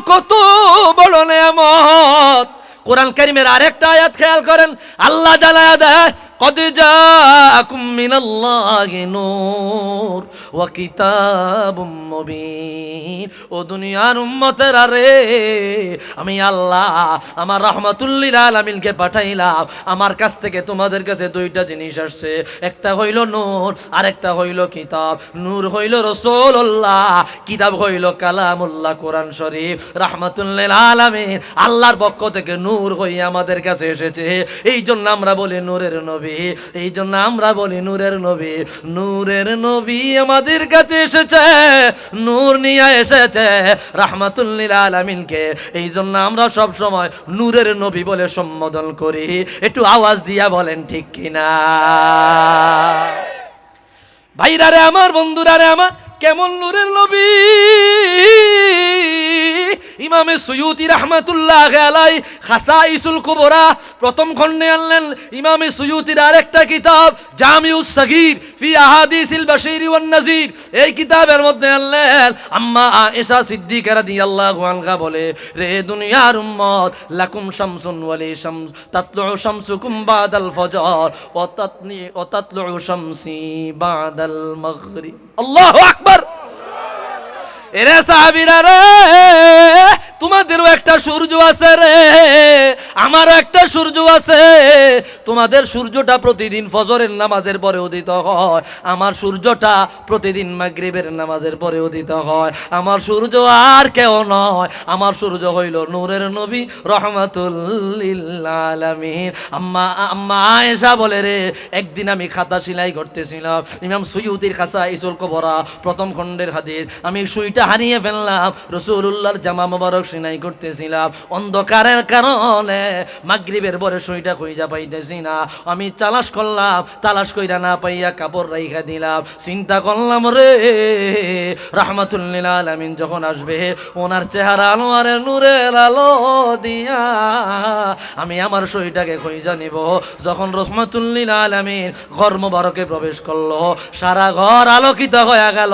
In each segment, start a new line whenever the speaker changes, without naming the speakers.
কত বড় নেয়ামত। কোরআন কারীমের আরেকটা আয়াত খেয়াল করেন, আল্লাহ জানায়া দেয় কদ জাআকুম মিনাল্লাহি নূর ওয়া কিতাবুম মুবিন। ও দুনিয়ার উম্মতেরা রে, আমি আল্লাহ আমার রাহমাতুল লিল আলামিনকে পাঠাইলাম, আমার কাছ থেকে তোমাদের কাছে দুইটা জিনিস আসছে, একটা হইল নূর আর একটা হইল কিতাব। নূর হইল রাসূলুল্লাহ, কিতাব হইল কালামুল্লাহ কোরআন শরীফ। রাহমাতুল লিল আলামিন আল্লাহর পক্ষ থেকে নূর হয়ে আমাদের কাছে এসেছে, এই জন্য আমরা বলি নূরের নবী, এই জন্য আমরা বলি নূরের নবী। নূরের নবী আমাদের কাছে এসেছে, নূর নিয়ে এসেছে রাহমাতুল লিল আলামিনকে, এই জন্য আমরা সব সময় নূরের নবী বলে সম্বোধন করি। একটু আওয়াজ দিয়া বলেন ঠিক কিনা? ভাইরা রে আমার, বন্ধুরা রে আমার, কেমন নূরের নবী! ইমামে সুয়ুতি রাহমাতুল্লাহ আলাইহি খাসাইসুল কুবরা প্রথম খণ্ডে আনলেন। ইমামে সুয়ুতির আরেকটা কিতাব জামিউস সাগীর ফি আহাদিসিল বাশীর ওয়ান নাযীর, এই কিতাবের মধ্যে আনলেন আম্মা আয়েশা সিদ্দিকা রাদিয়াল্লাহু আনহা বলে, রে দুনিয়ার উম্মত, লাকুম শামসুন ওয়ালি শামস তাতলু শামসুকুম বাদাল ফজর ওয়া তাতলু শামসি বাদাল মাগরিব। আল্লাহু আকবার। এরে সাহাবীরা রে, তোমাদেরও একটা সূর্য আছে রে, আমারও একটা সূর্য আছে। তোমাদের সূর্যটা প্রতিদিন ফজরের নামাজের পরে উদিত হয়, আমার সূর্যটা প্রতিদিন মাগরিবের নামাজের পরে উদিত হয়। আমার সূর্য আর কেউ নয়, আমার সূর্য হইল নূরের নবী রাহমাতুল লিল আলামিন। আম্মা আয়েশা বলে, রে একদিন আমি খাতা সেলাই করতেছিলাম, ইমাম সুয়ুতির খাসাইসুল কুবরা প্রথম খণ্ডের হাদিস, আমি সুইটা হারিয়ে ফেললাম, রাসূলুল্লাহর জামা মোবারক সেলাই করতেছিলাম, অন্ধকারের কারণে মাগরিবের পরে সুইটা খুঁজা পাইতেছি না, আমি তালাশ করলাম, তালাশ কইরা না পাইয়া কাপড় রাইখা দিলাম। চিন্তা করলাম রে রাহমাতুল লিল আলামিন যখন আসবে, ওনার চেহারা আনোয়ারের নূরের আলো দিয়া আমি আমার সুইটাকে খুঁজা নিব। যখন রাহমাতুল লিল আলামিন ঘর মোবারকে প্রবেশ করলো, সারা ঘর আলোকিত হয়ে গেল।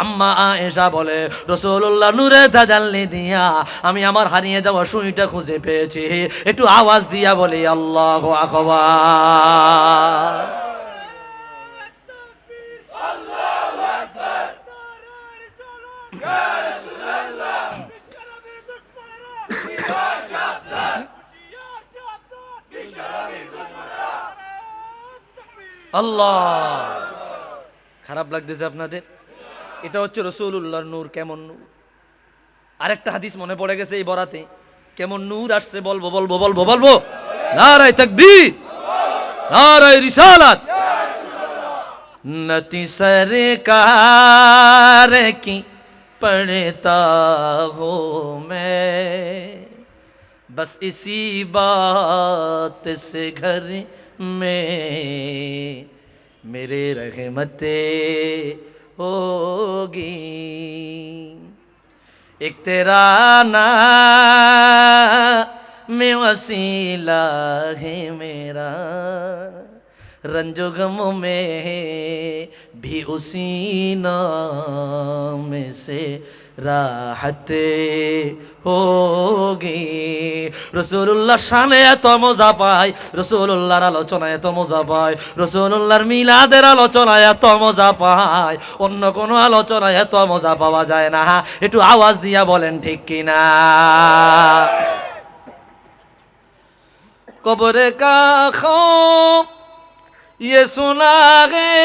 আম্মা আয়েশা বলে, রাসূলুল্লাহ নূরে তাজাল্লি দিয়া আমি আমার হারিয়ে যাওয়া সুইটা খুঁজে পেয়েছি। একটু আওয়াজ দিয়া বলি আল্লাহু আকবার। আল্লাহ, খারাপ লাগতেছে আপনাদের? এটা হচ্ছে রাসূলুল্লাহর নূর। কেমন নূর! আরেকটা হাদিস মনে পড়ে গেছে এই বরাতে, কেমন নূর আসছে বলবো বলবো বলবো বলবো। নারায়ে তাকবীর, নারায়ে রিসালাত। নতি সরকার কি পড়তা হো मैं, बस इसी बात से घर में मेरे रहमते होगी। एक तेरा नाम वसीला है मेरा, रंजो गमों में भी उसी नाम से রাহতে হোগি। রাসূলুল্লাহ শানে এত মজা পায়, রাসূলুল্লাহর আলোচনায় এত মজা পায়, রাসূলুল্লাহর মিলাদের আলোচনায় এত মজা পায়, অন্য কোনো আলোচনায় এত মজা পাওয়া যায় না। একটু আওয়াজ দিয়া বলেন ঠিক কিনা? কবরে কা খৌফ ये सुना है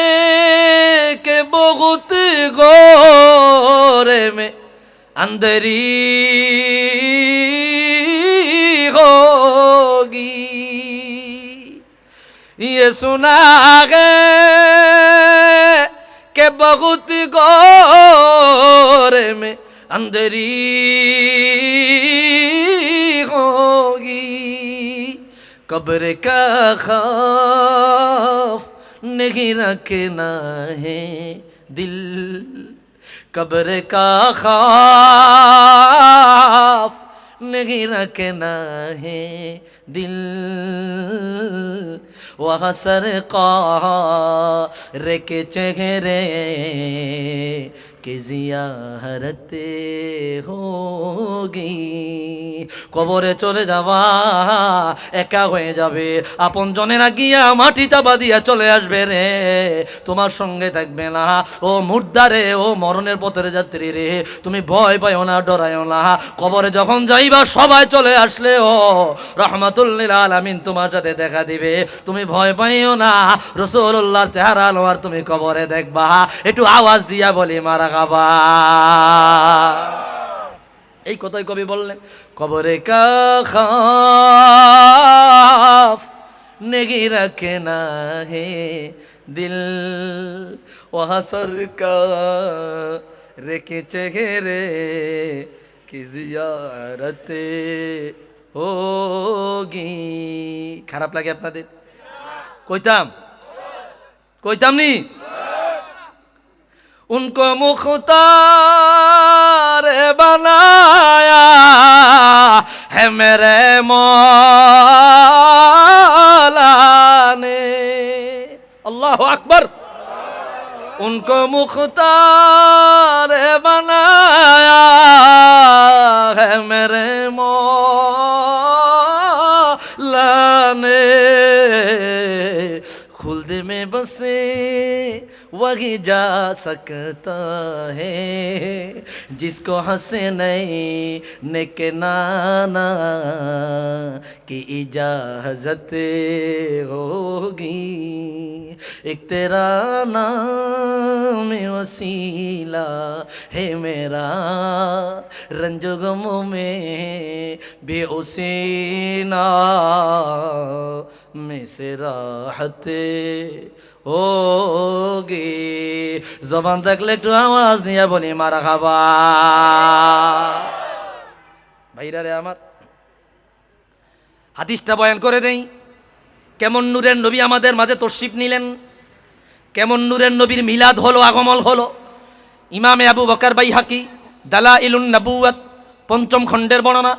कि बहुत गोरे में अंधेरी होगी, ये सुना है कि बहुत गोरे में अंधेरी होगी, कब्र का खौफ नहीं रखना है दिल, कब्र का खौफ नहीं रखना है दिल, वहाँ सरकार के चेहरे কি জিয়ারতে হোগি। কবরে চলে যাবা, একা হয়ে যাবে, আপন জনেরা গিয়া মাটি চাপা দিয়া চলে আসবে রে, তোমার সঙ্গে থাকবে না। ও মুর্দারে, ও মরণের পথের যাত্রী রে, তুমি ভয় পাইও না, ডরাইও না। কবরে যখন যাইবা সবাই চলে আসলে ও রহমাতুল লিল আলামিন তোমার সাথে দেখা দিবে, তুমি ভয় পাইও না। রাসূলুল্লাহর চেহারা আর তুমি কবরে দেখবা। একটু আওয়াজ দিয়া বলি মারহাবা। এই কথাই কবি বললেন, কবরে কা খাফ নেগি রাখে না হে দিল, ওয়াহাসর কা রেখেছে রে কি জিয়ারতে হোগি। খারাপ লাগে আপনাদের? কইতাম নি उनको मुख्तार बनाया है मेरे मौला ने। अल्लाह अकबर। उनको मुख्तार बनाया है मेरे मौला ने। खुल्द में बसे वही जा सकता है जिसको हसनैन के नाना की इजाजत होगी। एक तेरा नाम वसीला है मेरा, रंजो गमों में भी उसी नाम से राहत होगी। জবান থাকলে একটু আওয়াজ নিয়ে বলি মারহাবা। ভাইরা রে আমার, হাদিসটা বয়ান করে দেই। কেমন নূরের নবী আমাদের মাঝে তশরিফ নিলেন, কেমন নূরের নবীর মিলাদ হলো, আগমন হলো। ইমামে আবু বকর বাইহাকি দালাইলুন নবুওয়াত পঞ্চম খণ্ডের বর্ণনা,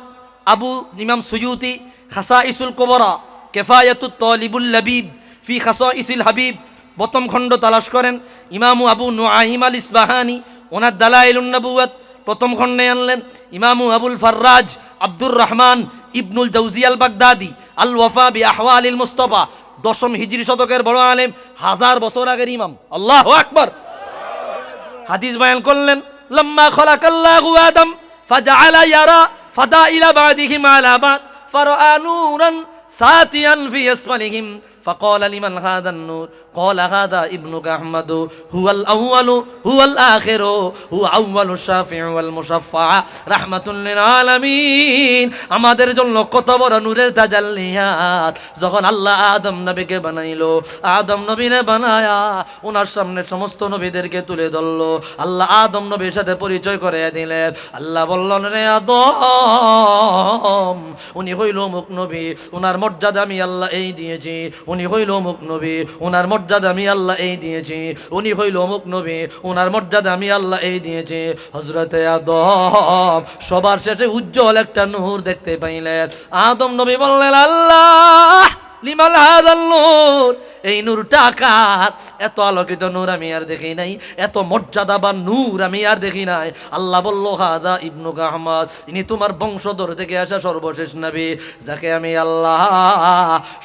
ইমাম সুয়ুতি খাসাইসুল কুবরা, কিফায়াতুত তালিবুল লাবিব ফি খাসাইসিল হাবিব প্রথম খণ্ড তালাশ করেন। ইমামু আবু নুআইম আল ইসবাহানি ওনার দালাইলুন নবুওয়াত প্রথম খণ্ডে আনলেন। ইমামু আবুল ফাররাজ আব্দুর রহমান ইবনুল জাওজি আল বাগদাদি আল ওয়াফা বি আহওয়ালিল মুস্তাফা দশম হিজরি শতকের বড় আলেম, 1000 বছর আগের ইমাম। আল্লাহু আকবার। হাদিস বয়ান করলেন, লাম্মা খলাকাল্লাহু আদম ফাজআলা ইয়ারা ফাদাইলা বাদিহিম আলা বাদ ফারাআ নূরান সাতিয়ান ফি আসফালিহিম فقال لمن هذا النور قال هذا ابنك أحمد هو الأول هو الآخر هو أول الشافع والمشفع رحمة للعالمين। আমাদের জন্য কত বড় নূরের তাজাল্লিয়াত। যখন আল্লাহ আদম নবীকে বানাইলো, আদম নবীরে বানায়া ওনার সামনে সমস্ত নবীদেরকে তুলে ধরলো। আল্লাহ আদম নবীর সাথে পরিচয় করে দিলেন। আল্লাহ বললেন, রে আদম, উনি হইল মুখ নবী, ওনার মর্যাদা আমি আল্লাহ এই দিয়েছি। উনি হইল অমুক নবী, ওনার মর্যাদা আমি আল্লাহ এই দিয়েছি। উনি হইল অমুক নবী, ওনার মর্যাদা আমি আল্লাহ এই দিয়েছি। হযরতে আদম সবার শেষে উজ্জ্বল একটা নূর দেখতে পাইলেন। আদম নবী বললেন, আল্লাহ লিমাল হাযাল নূর, এই নূরটা কার? এত আলোকিত নূর আমি আর দেখি নাই, এত মর্যাদাবান নূর আমি আর দেখি নাই। আল্লাহ বলল, হাদা ইবনুকা আহমদ, ইনি তোমার বংশধর থেকে আসা সর্বশেষ নবী, যাকে আমি আল্লাহ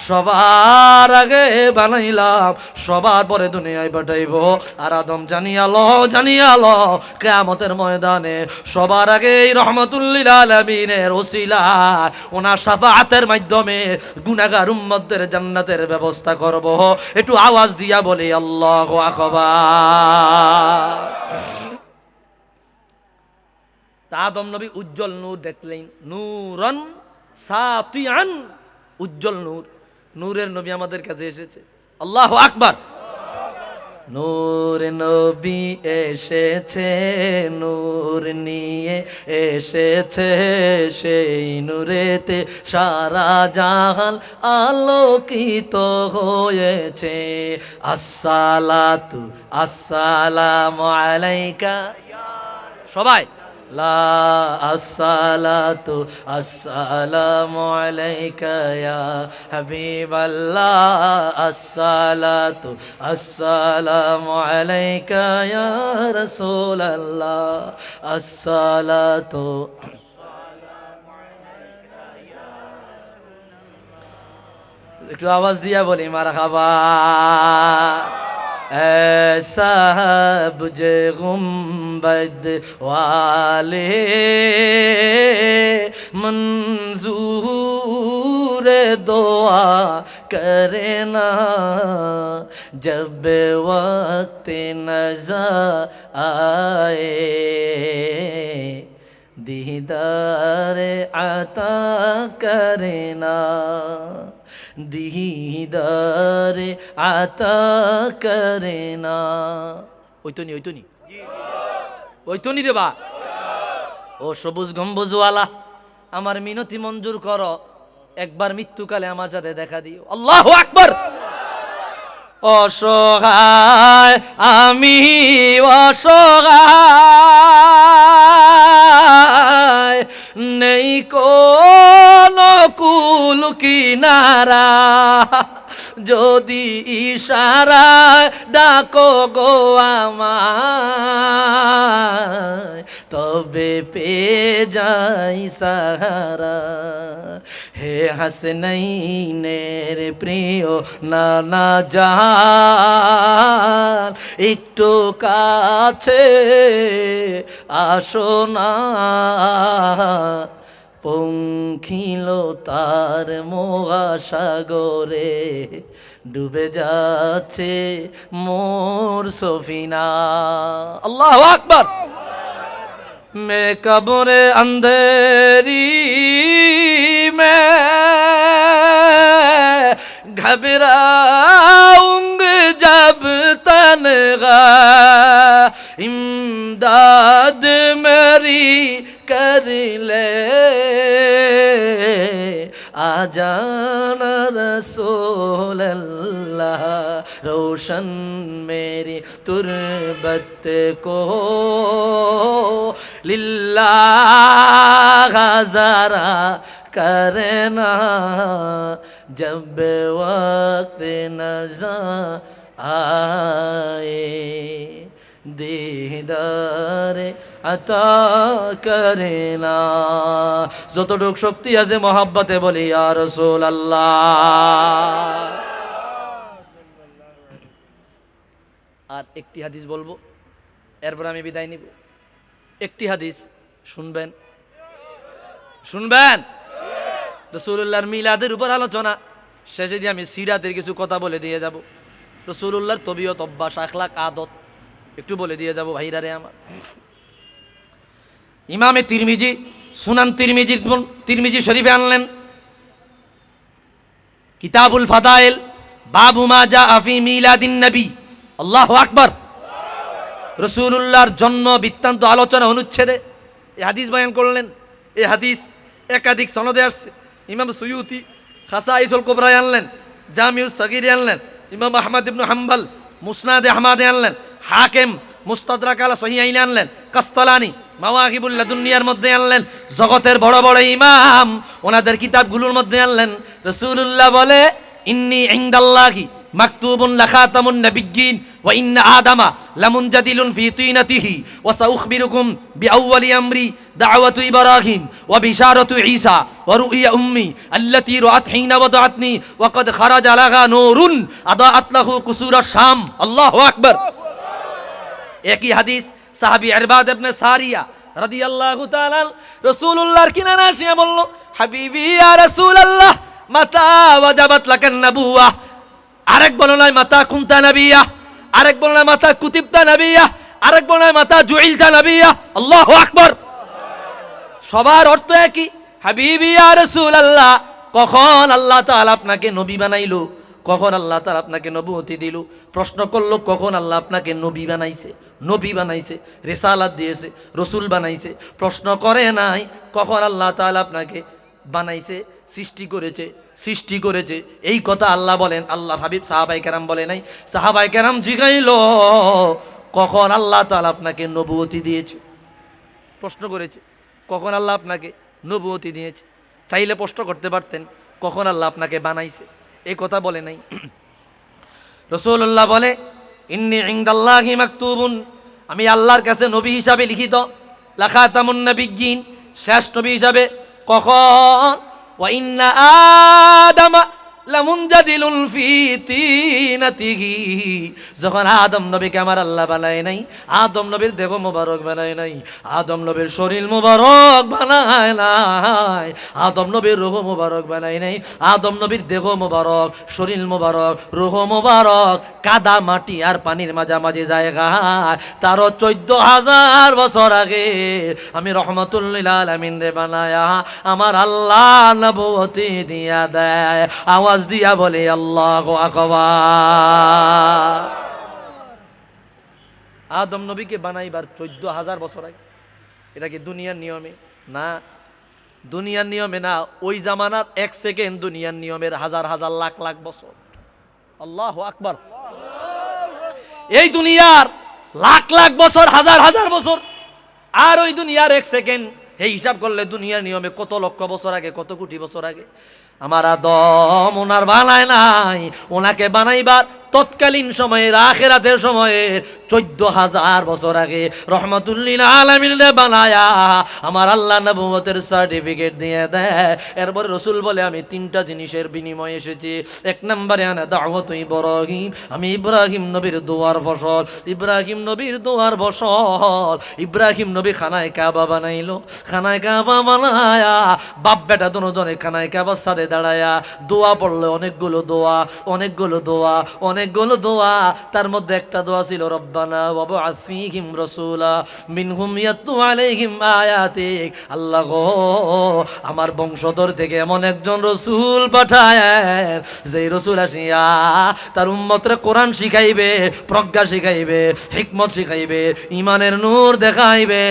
সবার আগে বানাইলাম, সবার পরে দুনিয়ায় পাঠাইব। আর আদম জানিয়ালো কিয়ামতের ময়দানে সবার আগে এই রহমাতুল লিল আলামিনের ওসিলা ওনার শাফাআতের মাধ্যমে গুনাহগার উম্মতদের জান্নাতের ব্যবস্থা করব। একটু আওয়াজ দিয়া বলি আল্লাহু আকবার। আদম নবী উজ্জ্বল নূর দেখলেন, নূরান সাতিয়ান, উজ্জ্বল নূর। নূরের নবী আমাদের কাছে এসেছে। আল্লাহু আকবার। নূর নবী এসেছে, নূর নিয়ে এসেছে, সেই নূরেতে সারা জাহান আলোকিত হয়েছে। আসসালাতু আসসালামু আলাইকা, সবাই লা আসসালাতু আসসালামু আলাইকা ইয়া হাবিবাল্লাহ আসসালাতু আসসালামু আলাইকা ইয়া রাসূলাল্লাহ আসসালাতু একটু আওয়াজ দিয়া বলি মারহাবা বুঝে গুম্বদ ওয়ালে मंजूर दुआ करे ना जब वक्त नज़र आए दीदार आता करे ना दीदार आता करे ना ওই তো নি রে বা ও সবুজ গম্বুজওয়ালা আমার মিনতি মঞ্জুর করো একবার মৃত্যুকালে আমার সাথে দেখা দিও আল্লাহু আকবার অসহায় আমি অসহায় নেই কোনো কুল কিনারা যদি ইশারায় ডাকো গো আমায় তবে পেয়ে যাই সাহারা হে হাসনাইনের প্রিয় নানা জান একটু কাছে আসো না পঙ্খিল তার মহাসাগরে ডুবে যাচ্ছে মোর সফিনা আল্লাহু আকবার मैं कब्र अंधेरी में घबराऊंगी जब तन्हा इमदाद मेरी कर ले आ जाना रसूल अल्लाह रोशन मेरी तुरबत को लिल्लाह ज़रा करना जब वक्त नज़र आए दीदार আতা করে না যতটুক শক্তি আছে মহব্বতে বলি ইয়া রাসূলুল্লাহ আর একটি হাদিস বলবো এরপর আমি বিদায় নিব একটি হাদিস শুনবেন রাসূলুল্লাহর মিলাদের উপর আলোচনা শেষে দিয়ে আমি সিরাতের কিছু কথা বলে দিয়ে যাব রাসূলুল্লাহর তবিয়ত অভ্যাস আখলাক আদত একটু বলে দিয়ে যাব ভাইরা রে আমার ইমামে তিরমিজি সুনান তিরমিজি শরীফে আনলেন কিতাবুল ফাদাইল বাবু মা জাআ ফি মিলাদিন নবী আল্লাহু আকবার রাসূলুল্লাহর জন্ম বৃত্তান্ত আলোচনা অনুচ্ছেদে এই হাদিস বয়ান করলেন এই হাদিস একাধিক সনদে আসছে ইমাম সুয়ুতি খাসাইসুল কুবরা আনলেন জামিউস সাগীরে আনলেন ইমাম আহমদ ইবনে হাম্বল মুসনাদে আহমদে আনলেন হাকিম মুস্তাদরাক আলা সহিহাইন আনলেন কাসতালানি মাওয়াহিবুল লাদুনিয়ার মধ্যে আনলেন জগতের বড় বড় ইমাম ওনাদের কিতাবগুলোর মধ্যে আনলেন রাসূলুল্লাহ বলে ইন্নী ইনদাল্লাহি মাকতুবুন লাখাতামুন নাবিয়্যিন ওয়া ইন্না আদামা লামুনজাদিলুন ফি তিনাতিহি ওয়া সাউখবিরুকুম বিআউয়ালি আমরি দাওয়াতু ইব্রাহিম ওয়া বিশারাতু ঈসা ওয়া রুইয়া উম্মি আল্লাতী রাআত হিনা ওয়াদাআতনি ওয়া কদ খারাজা লাহা নূরুন আদাআত লাহু কুসুরাশ শাম আল্লাহু আকবার একই হাদিস সাহাবী ইরবাদ ইবনে সারিয়া রাদিয়াল্লাহু তাআলা রাসূলুল্লাহর কিনারে এসে বলল হাবিবি ইয়া রাসূলুল্লাহ মাতা ওয়াজাবাত লাকান নবুওয়া আরেক বলনায় মাতা কুনতা নবিয়া আরেক বলনায় মাতা কুতিবতা নবিয়া আরেক বলনায় মাতা জুইলতা নবিয়া আল্লাহু আকবার সবার অর্থ একই হাবিবি ইয়া রাসূলুল্লাহ কখন আল্লাহ তাআলা আপনাকে নবী বানাইলো কখন আল্লাহ তাআলা আপনাকে নবুয়তি দিল প্রশ্ন করলো কখন আল্লাহ আপনাকে নবী বানাইছে রিসালাত দিয়েছে রসুল বানাইছে প্রশ্ন করে নাই কখন আল্লাহ তাআলা আপনাকে বানাইছে সৃষ্টি করেছে এই কথা আল্লাহ বলেন আল্লাহর হাবিব সাহাবায়ে কেরাম বলে নাই সাহাবায়ে কেরাম জিগাইল কখন আল্লাহ তাআলা আপনাকে নবুয়তি দিয়েছে প্রশ্ন করেছে কখন আল্লাহ আপনাকে নবুয়তি দিয়েছে? চাইলে প্রশ্ন করতে পারতেন কখন আল্লাহ আপনাকে বানাইছে, এই কথা বলে নাই। রাসূলুল্লাহ বলে ইন্নী ইনদাল্লাহি মাকতুবুন, আমি আল্লাহর কাছে নবী হিসাবে লিখিত, লাখাতামুন নবিয়্যিন, শেষ নবী হিসাবে। কখন? ওয়া ইন্না আদামা লামুনজাদিলুন ফি তিনাতিহি, যখন আদম নবীকে আমার আল্লাহ বানায় নাই, আদম নবীর দেহ মোবারক বানায় নাই, আদম নবীর শরীর মোবারক বানায় নাই, আদম নবীর রূহ মোবারক বানায় নাই, আদম নবীর দেহ মোবারক, শরীর মোবারক, রূহ মোবারক কাদা মাটি আর পানির মাঝামাঝি জায়গায় তারও 14,000 বছর আগে আমি রহমাতুল লিল আলামিন রে বানায়া আমার আল্লাহ নবুয়তি দিয়া দেয়। আওয়াজ দিয়া বলে আল্লাহু আকবার। আদম নবীকে বানাইবার 14,000 বছর আগে। এটা কি দুনিয়ার নিয়মে? না, দুনিয়ার নিয়মে না, ওই জামানার 1 সেকেন্ড দুনিয়ার নিয়মের হাজার হাজার লাখ লাখ বছর। আল্লাহু আকবার। এই দুনিয়ার লাখ লাখ বছর, হাজার হাজার বছর, আর ওই দুনিয়ার 1 সেকেন্ড, এই হিসাব করলে দুনিয়ার নিয়মে কত লক্ষ বছর আগে, কত কোটি বছর আগে। আমার আদম ওনার বানায় নাই, ওনাকে বানাইবার তৎকালীন সময়ে আখিরাতের সময়ে 14,000 বছর আগে রহমাতুল লিল আলামিন বানায়া আমার আল্লাহ নবুয়তের সার্টিফিকেট দিয়ে দেয়। এরপরে রাসূল বলে আমি 3টা জিনিসের বিনিময়ে এসেছি। 1 নম্বরে আনা দাওয়াত ইব্রাহিম, আমি ইব্রাহিম নবীর দোয়ার ফসল, ইব্রাহিম নবীর দোয়ার ফসল। ইব্রাহিম নবী খানায় কাবা বানাইলো, খানায় কাবা বানায়া বাপ বেটা দুজনে খানায় কাবার সাথে দাঁড়ায়া দোয়া পড়লো, অনেকগুলো দোয়া, অনেকগুলো দোয়া, অনেকগুলো দোয়া। তার মধ্যে একটা দোয়া ছিল রব্বানা ওয়াবআথ ফীহিম রাসূলা মিনহুম ইয়াতলু আলাইহিম আয়াতিক, আল্লাহ গো আমার বংশধর থেকে এমন একজন রাসূল পাঠায় যে রাসূল আসিয়া তার উম্মতরে কোরআন শিখাইবে, প্রজ্ঞা শিখাইবে, হিকমত শিখাইবে, ঈমানের নূর দেখাইবে,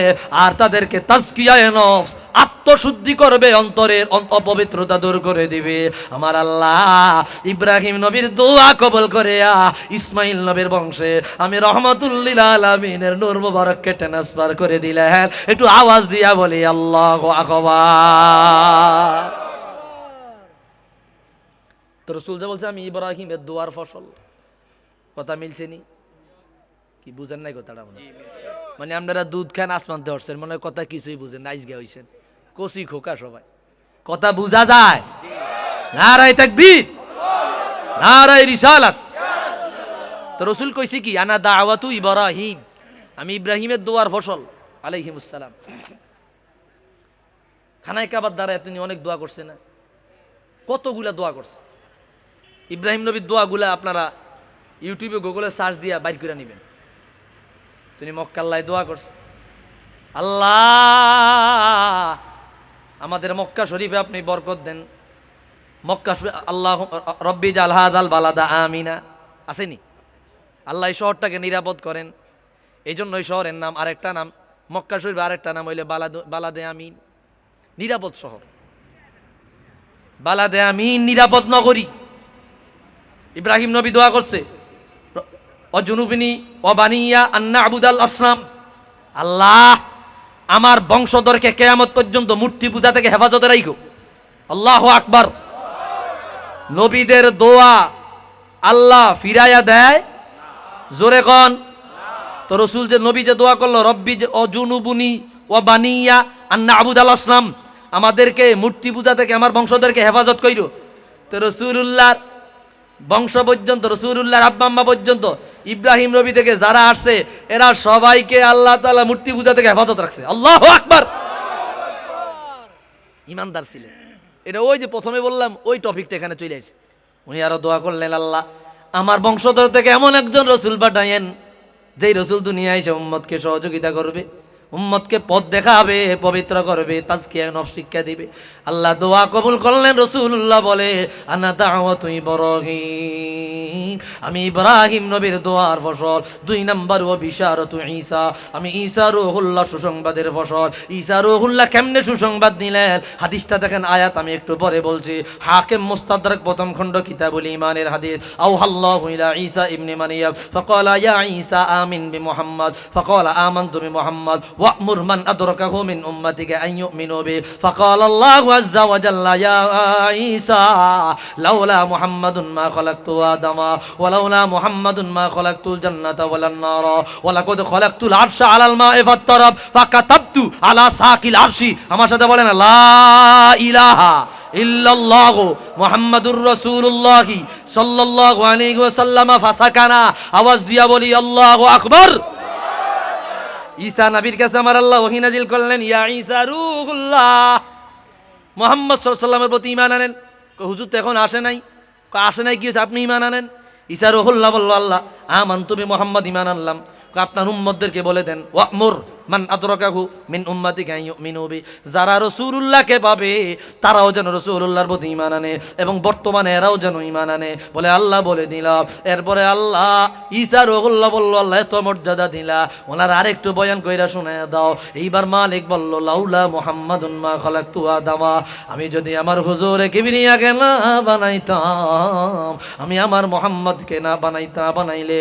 আর তাদেরকে তাজকিয়ায়ে নফস, আত্মশুদ্ধি করবে, অন্তরের অপবিত্রতা দূর করে দিবে। আমার আল্লাহ ইব্রাহিম নবীর দোয়া কবুল করে ইসমাইল নবীর বংশে আমি রহমাতুল লিল আলামিনের নূর মুবারককে ট্রান্সফার করে দিলেন। একটু আওয়াজ দিয়া বলি আল্লাহু আকবার। তো রাসূল যে বলছে আমি ইব্রাহিমের দোয়ার ফসল, কথা মিলছে নি? কি বুঝেন নাই কথাটা? মানে আপনারা দুধ খান আসমান ধরছেন, মনে কথা কিছুই বুঝেন না, আইজগা হইছেন কচি খোকা সবাই, কথা বুঝা যায়? নারায়ে তাকবীর, নারায়ে রিসালাত। তো রাসূল কইছে কি আনা দাওয়াতু ইব্রাহিম, আমি ইব্রাহিমের দোয়ার ফসল আলাইহিমুস সালাম। খানায় কাবার দ্বারা তিনি অনেক দোয়া করছে না? কতগুলা দোয়া করছে। ইব্রাহিম নবীর দোয়াগুলা আপনারা ইউটিউবে গুগলে সার্চ দিয়া বাইর করে নেবেন। তিনি মক্কাল্লায় দোয়া করছে, আল্লাহ আমাদের মক্কা শরীফে আপনি বরকত দেন, মক্কা আল্লাহ রব্বি জাল হাযাল বালাদা আমিনা, আসেনি? আল্লাহ এই শহরটাকে নিরাপদ করেন। এই জন্য এই শহরের নাম, আরেকটা নাম মক্কা শরীফ, আরেকটা নাম হইলে বালাদে আমিন, নিরাপদ শহর। বালাদে আমিন, নিরাপদ নগরী। ইব্রাহিম নবী দোয়া করছে অজুনুবিনী অবানিয়া আন্না আবুদাল আসনাম, আল্লাহ আমার বংশধরকে কিয়ামত পর্যন্ত মূর্তি পূজা থেকে হেফাজতে রাখো। আল্লাহু আকবার। নবীদের দোয়া আল্লাহ ফিরাইয়া দেয়? জোরে কোন। তো রাসূল যে নবী যে দোয়া করলো রব্বি অজুনুবুনি ওয়াবানিয়া আন্না আবুদাল আসনাম, আমাদেরকে মূর্তি পূজা থেকে আমার বংশধরকে হেফাজত কইরো। তো রাসূলুল্লাহর বংশ পর্যন্ত, রাসূলুল্লাহর আব্বা আম্মা পর্যন্ত ইব্রাহিম নবী থেকে যারা আসছে এরা সবাইকে আল্লাহ তাআলা মূর্তি পূজা থেকে হেফাজত রাখছে। আল্লাহু আকবার। ইমানদার ছিলেন। এটা ওই যে প্রথমে বললাম ওই টপিকটা এখানে চলে আসছে। উনি আরো দোয়া করলেন, আল্লাহ আমার বংশধর থেকে এমন একজন রাসূল পাঠায়েন যেই রাসূল দুনিয়ায় এসে উম্মতকে সহযোগিতা করবে, উম্মতকে পথ দেখাবে, পবিত্র করবে, তাজকিয়া নফস শিক্ষা দিবে। আল্লাহ দোয়া কবুল করলেন। রাসূলুল্লাহ বলে আনা দাওয়াতু ইব্রাহিম, আমি ইব্রাহিম নবীর দোয়ার ফসল। 2 নাম্বার ও বিশারাতু ঈসা, আমি ঈসা রূহুল্লাহ সুসংবাদের ফসল। ঈসা রূহুল্লাহ কেমনে সুসংবাদ দিলেন হাদিসটা দেখেন, আয়াত আমি একটু পরে বলছি। হাকিম মুস্তাদরাক প্রথম খণ্ড কিতাবুল ঈমানের হাদিস। আওহাল্লাহু ইলা ঈসা ইবনে মারইয়াম ফাকালা ইয়া ঈসা আমিন বিমুহাম্মদ ফাকালা আমানতু বিমুহাম্মদ ওয়া'মুর মান আদরাকাহু মিন উম্মাতিকা আন ইউমিনু বি ফাকালা আল্লাহু আযজা ওয়া জাল্লা ইয়া ঈসা লাউলা মুহাম্মাদুন মা খালাকতু আদামা ওয়া লাউলা মুহাম্মাদুন মা খালাকতুল জান্নাতা ওয়ালান নারা ওয়া লাকাদ খালাকতুল আরশা আলাল মা'i ফাত্তারাব ফাকাতাবতু আলা সাকিল আরশি। আমার সাথে বলেন লা ইলাহা ইল্লাল্লাহু মুহাম্মাদুর রাসূলুল্লাহ সাল্লাল্লাহু আলাইহি ওয়াসাল্লাম ফাসাকানা। আওয়াজ দিয়া বলি আল্লাহু আকবার। ঈসা নবীর কাছে আমার আল্লাহ ওহী নাজিল করলেন, ইয়া ঈসা রূহুল্লাহ, মুহাম্মদ সাল্লাল্লাহু আলাইহি ওয়াসাল্লামের প্রতি ঈমান আনেন। হুজুর তো এখন আসে নাই। আসে নাই কি হয়েছে, আপনি ঈমান আনেন। ঈসা রূহুল্লাহ বলল, আল্লাহ আমানতু বি মুহাম্মদ, ঈমান আনলাম। আপনার উম্মতদেরকে বলে দেন, ওয়া'মুর মান আদরাকাহু মিন উম্মাতিকা আন ইউমিনু বি, যারা রাসূলুল্লাহকে পাবে তারাও যেন রাসূলুল্লাহর প্রতি ঈমান আনে এবং বর্তমানে এরাও যেন ঈমান আনে। বলে আল্লাহ বলে দিলাম। এরপরে আল্লাহ ঈসা রূহুল্লাহ বলল, আল্লাহ এত মর্যাদা দিলা, ওনার আরেকটু বয়ান কইরা শুনায়া দাও। এইবার মালিক বলল, লাউলা মুহাম্মাদুন মা খালাকতু আদামা, আমি যদি আমার হুজুরে কিবরিয়াকে না বানাইতাম, আমি আমার মুহাম্মদকে না বানাইলে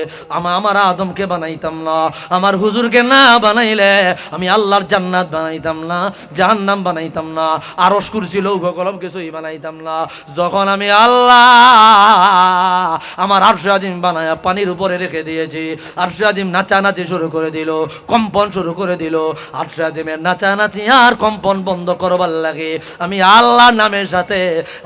আমার আদমকে বানাইতাম না, আমার হুজুরকে না বানাইলে আমি আল্লাহর জান্নাত বানাইতাম না, জাহান্নাম বানাইতাম না, আরশ কুরসি লৌহ কলম কিছুই বানাইতাম না। যখন আমি আল্লাহ আমার আরশে আজিম বানায়া পানির উপরে রেখে দিয়েছি, আরশে আজিম নাচানাচি শুরু করে দিল, কম্পন শুরু করে দিল। আরশে আজিমের নাচানাচি আর কম্পন বন্ধ করবার লাগে আমি আল্লাহর নামের সাথে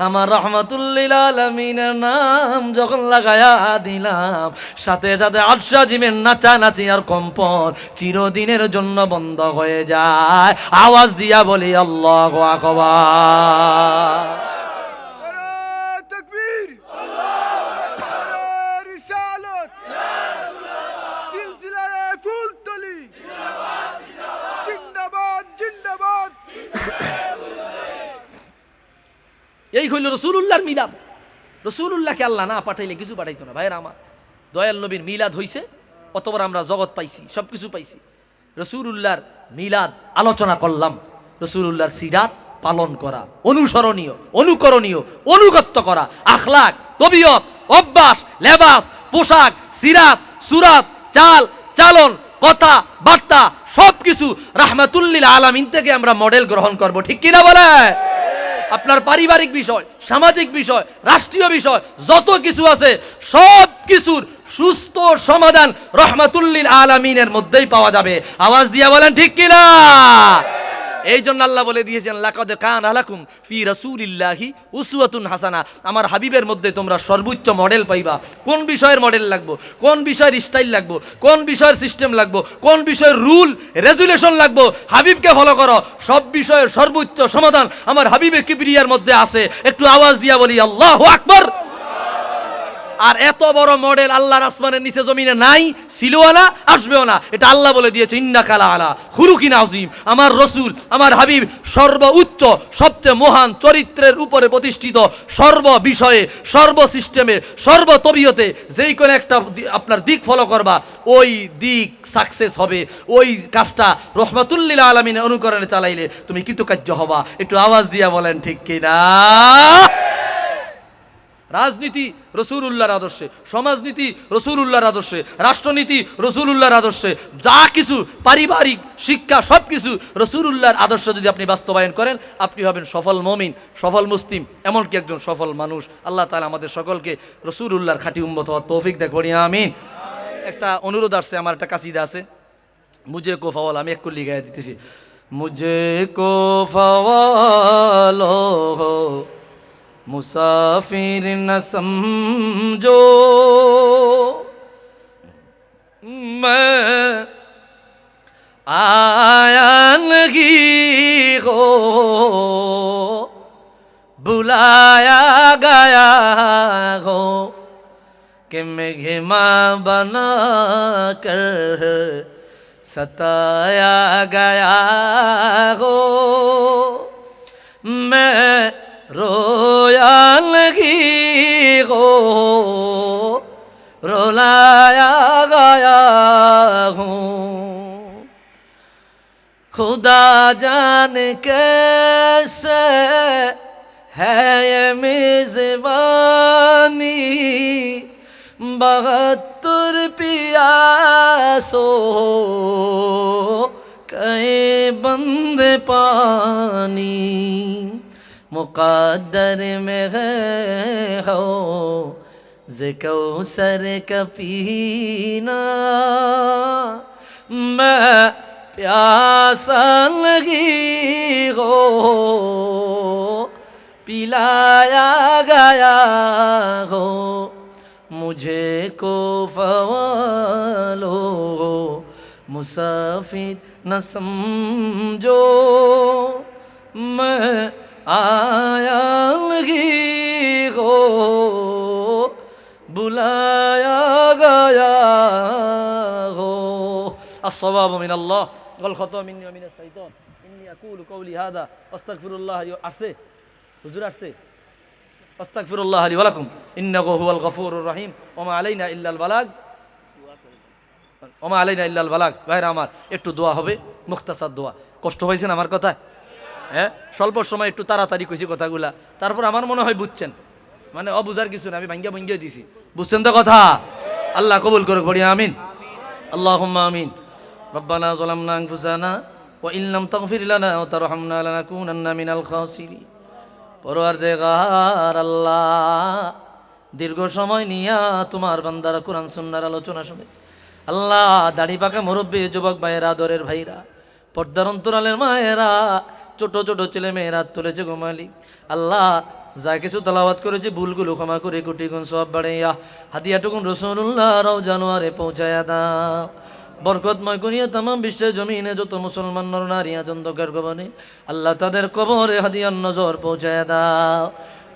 আমার রহমাতুল লিল আলামিনের নাম যখন লাগায়া দিলাম, সাথে সাথে আরশে আজিমের নাচানাচি আর কম্পন চিরদিনের জন্য বন্ধ হয়ে যায়। আওয়াজ দিয়া বলি আল্লাহু আকবার।
নারে তাকবীর, নারে রিসালাত, সিলসিলায়ে ফুলতলি, জিন্দাবাদ জিন্দাবাদ।
এই হইল রাসূলুল্লাহর মিলাদ। রাসূলুল্লাহকে আল্লাহ না পাঠাইলে কিছু পাঠাইতো না। ভাইরা আমার, দয়াল নবীর মিলাদ হইছে, অতবার আমরা জগৎ পাইছি, সব কিছু পাইছি। রাসূলুল্লাহর মিলাদ আলোচনা করলাম, রাসূলুল্লাহর সিরাত পালন করা, অনুসরণীয়, অনুকরণীয়, অনুগত্য করা, আখলাক, তবিয়ত, অভ্যাস, লেবাস, পোশাক, সিরাত, সুরাত, চাল চালন, কথা বার্তা সব কিছু রাহমাতুল লিল আলামিন থেকে আমরা মডেল গ্রহণ করব। ঠিক কিনা বলে? আপনার পারিবারিক বিষয়, সামাজিক বিষয়, রাষ্ট্রীয় বিষয়, যত কিছু আছে সব কিছুর সুস্থ সমাধান রাহমাতুল লিল আলামিনের মধ্যেই পাওয়া যাবে। আওয়াজ দিয়া বলেন ঠিক কিনা? এই জন্য আল্লাহ বলে দিয়েছেন, লাকাদ কানা লাকুম ফি রাসূলিল্লাহি উসওয়াতুন হাসানা, আমার হাবিবের মধ্যে তোমরা সর্বোচ্চ মডেল পাইবা। কোন বিষয়ের মডেল লাগবো, কোন বিষয়ের স্টাইল লাগবো, কোন বিষয়ের সিস্টেম লাগবো, কোন বিষয়ের রুল রেজুলেশন লাগবো, হাবিবকে ফলো করো। সব বিষয়ের সর্বোচ্চ সমাধান আমার হাবিবে কিবরিয়ার মধ্যে আছে। একটু আওয়াজ দিয়া বলি আল্লাহু আকবার। আর এত বড় মডেল আল্লাহর আসমানের নিচে জমিনে নাই, ছিলও না, আসবেও না। এটা আল্লাহ বলে দিয়েছে, ইন্নাকা আলা খুলুকিন আযীম। আমার রাসূল, আমার হাবিব সর্বোচ্চ, সবচেয়ে মহান চরিত্রের উপরে প্রতিষ্ঠিত। সর্ব বিষয়ে, সর্ব সিস্টেমে, সর্ব তবিয়তে যেই কোনো একটা আপনার দিক ফলো করবা, ওই দিক সাকসেস হবে। ওই কাজটা রাহমাতুল লিল আলামিনের অনুকরণে চালাইলে তুমি কৃতকার্য হবা। একটু আওয়াজ দিয়া বলেন ঠিক কিনা? রাজনীতি রাসূলুল্লাহর আদর্শে, সমাজনীতি রাসূলুল্লাহর আদর্শে, রাষ্ট্রনীতি রাসূলুল্লাহর আদর্শে, যা কিছু পারিবারিক শিক্ষা সব কিছু রাসূলুল্লাহর আদর্শ যদি আপনি বাস্তবায়ন করেন, আপনি হবেন সফল মুমিন, সফল মুসলিম, এমনকি একজন সফল মানুষ। আল্লাহ তাআলা আমাদের সকলকে রাসূলুল্লাহর খাঁটি উম্মত হওয়ার তৌফিক দেখ, বলি আমিন। একটা অনুরোধ আসছে, আমার একটা কাসিদা আছে, মুঝে কো ফাওয়াল, আমি এক কুল্লি গায়ে দিতেছি। মুঝে কো ফাওয়ালো मुसाफिर न समझो, मैं आया नहीं हो, बुलाया गया हो, कि मेघमा बना कर सताया गया हो। मैं रोया नहीं हो, रुलाया गया हूँ। खुदा जाने कैसे है ये मेज़बानी, बहत्तर पियासों कहे बंदे पानी मुक़द्दर में है हो ज़े कौसर का पीना मैं प्यासा लगी हो पिलाया गया हो मुझे को फवालो मुसाफिर न समझो मैं आया लगी हो बुलाया गया हो الصواب من الله والخطأ مني ومن الشيطان إني أقول قولي هذا واستغفر الله لي أرسه حضور أرسه واستغفر الله لي ولكم إنه هو الغفور الرحيم وما علينا إلا البلاغ ওমা আলাইনা ইল্লাল বালাগ। ভাইরা আমার, একটু দোয়া হবে, মুখতাসার দোয়া। কষ্ট হয়েছেন আমার কথা? হ্যাঁ, স্বল্প সময় একটু তাড়াতাড়ি কইছি কথাগুলা, তারপর আমার মনে হয় বুঝছেন, মানে অবুঝার কিছু না, আমি ভাঙ্গা ভাঙ্গিয়ে দিছি, বুঝছেন তো কথা? আল্লাহ কবুল করুক, পড়ি আমিন, আল্লাহুম্মা আমিন। রব্বানা যালামনা আনফুসানা ওয়া ইন লাম তাগফির লানা ওয়া তারহামনা লানাকুনান্না মিনাল খাসিরিন। পরওয়ারদিগার আল্লাহ, দীর্ঘ সময় নিয়া তোমার বান্দারা কোরআন সুন্নাহর আলোচনা শুনেছে। আল্লাহ, দাড়ি পাকা মুরব্বী, যুবক ভাইয়েরা, আদরের ভাইরা, পর্দার অন্তরালের মায়েরা, ছোট ছোট ছেলে মেয়েরা তুলেছে গো মালিক। আল্লাহ, যা কিছু তেলাওয়াত করেছে ভুলগুলো ক্ষমা করে কোটি গুণ সওয়াব বাড়াইয়া হাদিয়াটুকুন রাসূলুল্লাহ জানুয়ারে পৌঁছায়া দাও। বরকতময় করিয়া তামাম বিশ্বের জমিনে যত মুসলমান নর নারী আজন্দকার কবরে, আল্লাহ তাদের কবরে হাদিয়ার নজর পৌঁছায়া দাও।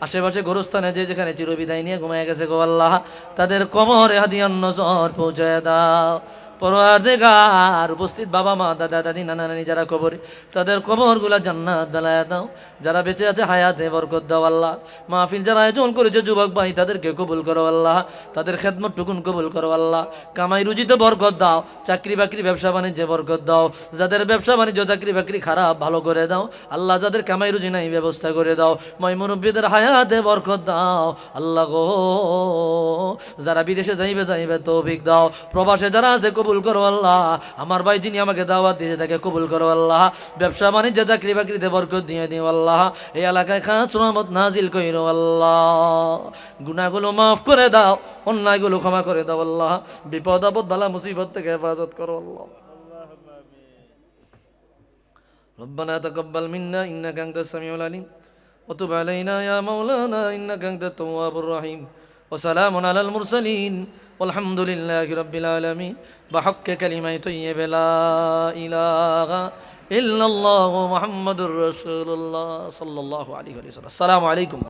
আশেপাশে গোরস্থানে যে যেখানে চিরবিদায় নিয়ে ঘুমায় গেছে গো আল্লাহ, তাদের কবরে হাদিয়ার নজর পৌঁছায়া দাও। পরওয়ারদিগার, উপস্থিত বাবা মা দাদা দাদি নানা নানি যারা কবরে, তাদের কবরগুলা জান্নাত বানায়া দাও। যারা বেঁচে আছে হায়াতে বরকত দাও আল্লাহ। মাহফিল যারা আয়োজন করেছে যুবক ভাই, তাদেরকে কবুল করো আল্লাহ, তাদের খেদমত টুকুন কবুল করো আল্লাহ। কামাই রুজিতে বরকত দাও, চাকরি বাকরি ব্যবসা বাণিজ্যে বরকত দাও। যাদের ব্যবসা বাণিজ্য চাকরি বাকরি খারাপ, ভালো করে দাও আল্লাহ। যাদের কামাই রুজি নাই, ব্যবস্থা করে দাও। ময় মুরব্বীদের হায়াতে বরকত দাও আল্লাহ গো। যারা বিদেশে যাইবে তৌফিক দাও। প্রবাসে যারা আছে কবুল করো আল্লাহ। আমার ভাই যিনি আমাকে দাওয়াত দিয়েছে তাকে কবুল করো আল্লাহ। ব্যবসা বাণিজ্য চাকরি বাকরিতে বরকত দিয়ে দিও আল্লাহ। এই এলাকায় খাস রহমত নাজিল কইরো আল্লাহ। গুনাহগুলো মাফ করে দাও, অন্যায়গুলো ক্ষমা করে দাও আল্লাহ। বিপদ আপদ বালা মুসিবত থেকে হেফাজত করো আল্লাহ। ربنا تقبل منا إنك أنت السميع العليم وتب علينا يا مولانا إنك أنت التواب الرحيم وسلام على المرسلين والحمد لله رب العالمين بحق كلمة طيبة لا إله إلا الله محمد رسول الله صلى الله عليه وسلم. السلام عليكم.